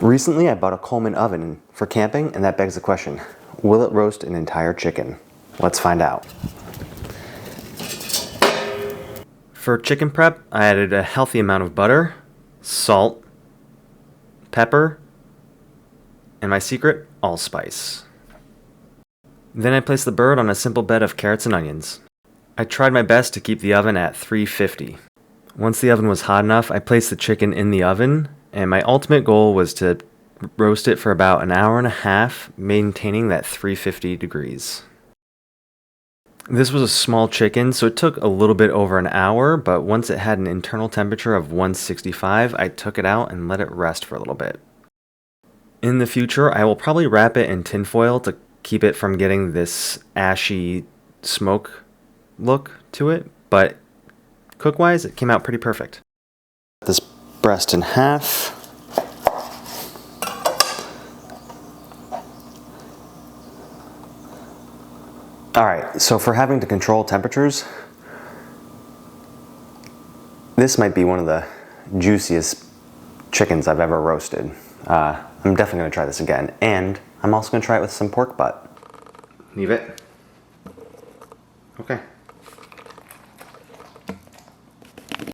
Recently, I bought a Coleman oven for camping, and that begs the question, will it roast an entire chicken? Let's find out. For chicken prep, I added a healthy amount of butter, salt, pepper, and my secret, allspice. Then I placed the bird on a simple bed of carrots and onions. I tried my best to keep the oven at 350. Once the oven was hot enough, I placed the chicken in the oven, and my ultimate goal was to roast it for about an hour and a half, maintaining that 350 degrees. This was a small chicken, so it took a little bit over an hour, but once it had an internal temperature of 165, I took it out and let it rest for a little bit. In the future, I will probably wrap it in tinfoil to keep it from getting this ashy smoke look to it, but cook-wise, it came out pretty perfect. This breast in half. Alright, so for having to control temperatures, this might be one of the juiciest chickens I've ever roasted. I'm definitely going to try this again, and I'm also going to try it with some pork butt. Leave it. Okay.